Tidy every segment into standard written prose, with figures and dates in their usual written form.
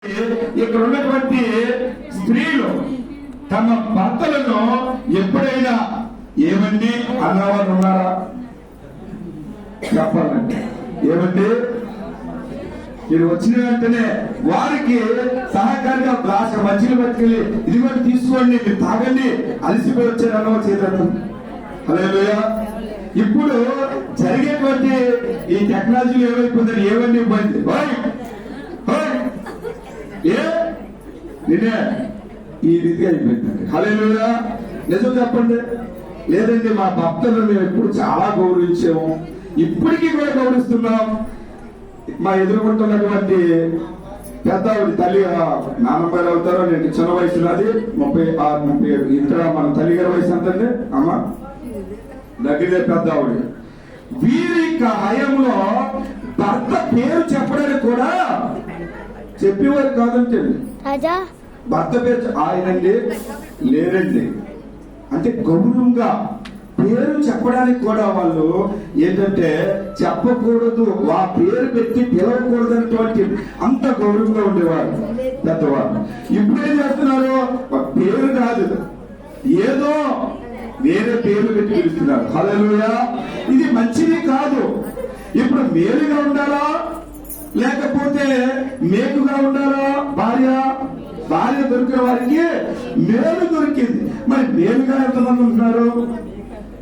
ఇక్కడ ఉన్నటువంటి స్త్రీలు తమ భర్తలను ఎప్పుడైనా ఏమండి అన్నవారు ఉన్నారా? చెప్పాలంటే ఏమండి, మీరు వచ్చిన వెంటనే వారికి సహకారిగా గ్లాస్ మంచిని పట్టుకెళ్ళి ఇదిగోటి తీసుకోండి, మీరు తాగండి, అలసిపోయి వచ్చారు అన్నవారు చేద్దాం. హల్లెలూయా. ఇప్పుడు జరిగేటువంటి ఈ టెక్నాలజీలు ఏమైపోతుంది, ఏమండి ఇబ్బంది నిన్నే ఈ రీతిగా అయిపోయిందండి. హల్లెలూయా. నిజం చెప్పండి. లేదండి, మా భక్తులను మేము ఎప్పుడు చాలా గౌరవించాము, ఇప్పటికీ కూడా గౌరవిస్తున్నాం. మా ఎదుర్కొంటున్నటువంటి పెద్ద తల్లి నాన్నమ్మాయిలు అవుతారో, నేను చిన్న వయసు నాది 36-37. ఇక్కడ మన తల్లి గారి వయసు ఎంతండి అమ్మ? దగ్గరే పెద్ద ఆవిడ. వీరి హయంలో భర్త పేరు చెప్పడానికి కూడా చెప్పేవారు కాదంటే, భర్త పేరు ఆయనండి లేరండి అంటే గౌరవంగా పేరు చెప్పడానికి కూడా వాళ్ళు ఏంటంటే చెప్పకూడదు, ఆ పేరు పెట్టి పిలవకూడదు అనేటువంటి అంత గౌరవంగా ఉండేవారు పెద్దవారు. ఇప్పుడు ఏం చేస్తున్నారు, పేరు కాదు ఏదో వేరే పేరు పెట్టి పిలుస్తున్నారు. హల్లెలూయా. ఇది మంచిది కాదు. ఇప్పుడు మేలుగా ఉండాలా లేకపోతే మేకుగా ఉండాలా? భార్య దొరికిన వారికి మేలు దొరికింది. మరి మేలుగా ఎంతమంది ఉంటున్నారు?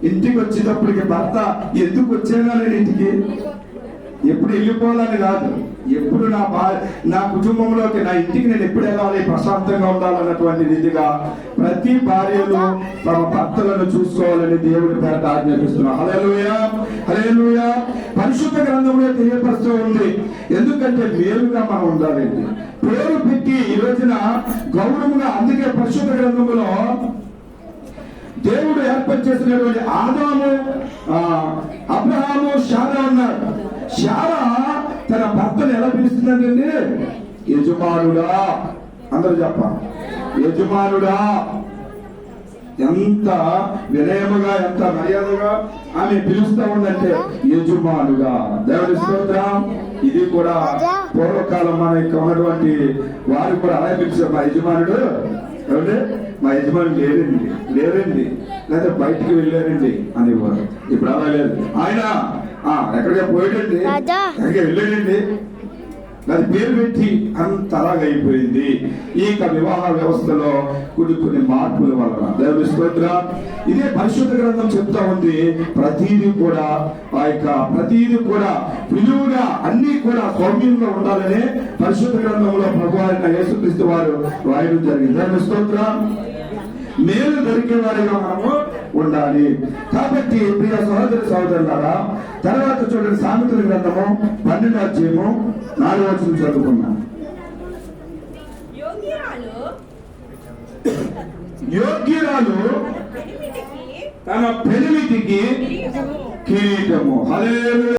ఇంటికి వచ్చేటప్పటికి భర్త ఎందుకు వచ్చానా నేను ఇంటికి, ఎప్పుడు వెళ్ళిపోవాలని కాదు, ఎప్పుడు నా కుటుంబంలోకి, నా ఇంటికి నేను ఎప్పుడు వెళ్ళాలి, ప్రశాంతంగా ఉండాలన్నటువంటి రీతిగా ప్రతి భార్యలు తమ భర్తలను చూసుకోవాలని దేవుడి పేరట ఆజ్ఞాపిస్తున్నారు. హల్లెలూయా, హల్లెలూయా. పరిశుద్ధ గ్రంథంలో తెలియపరుస్తూ ఉంది. ఎందుకంటే మేలుగా మనం ఉండాలండి. పేరు పెట్టి ఈ రోజున గౌరవంగా, అందుకే పరిశుద్ధ గ్రంథంలో దేవుడు ఏర్పాటు చేసినటువంటి ఆదాము, అబ్రహాము, శారా ఉన్నారు. శారా తన భర్తను ఎలా పిలుస్తుందంటే యజమానుడా. అందరూ చెప్పాలి, యజమానుడా. ఎంత వినయముగా, ఎంత మర్యాదగా ఆమె పిలుస్తా ఉందంటే యజమానుగా. దేవుడి స్తోత్రం. ఇది కూడా పూర్వకాలం మన ఇక్కడ ఉన్నటువంటి వారు కూడా అలాగే పిలిచారు, మా యజమానుడు ఏమంటే, మా యజమానుడు లేరండి లేదా బయటికి వెళ్ళారండి అనేవారు. ఇప్పుడు అలా లేదు. ఆయన ఎక్కడికి పోయాడండి, ఎక్కడికి వెళ్ళాడండి, అది పేరు పెట్టి అంత అలాగైపోయింది. ఇక వివాహ వ్యవస్థలో కొన్ని మార్పుల వలన. దేవుని స్తోత్రం. ఇదే పరిశుద్ధ గ్రంథం చెప్తా ఉంది. ప్రతిదీ కూడా ప్రతిదీ కూడా విలువగా అన్ని కూడా సౌమ్యంగా ఉండాలని పరిశుద్ధ గ్రంథంలో ప్రభువైన యేసుక్రీస్తు వారు రాయడం జరిగింది. దేవుని స్తోత్రం. మేలు దొరికే వారిగా మనము ఉండాలి. కాబట్టి ప్రియ సహోదరి సహోదరులారా, తర్వాత చూడండి, సామెతల గ్రంథము 12వ అధ్యాయము 4వ వచనం చదువుకున్నాం. యోగ్యురాలు తన పెనిమిటికి కిరీటము. హల్లెలూయా.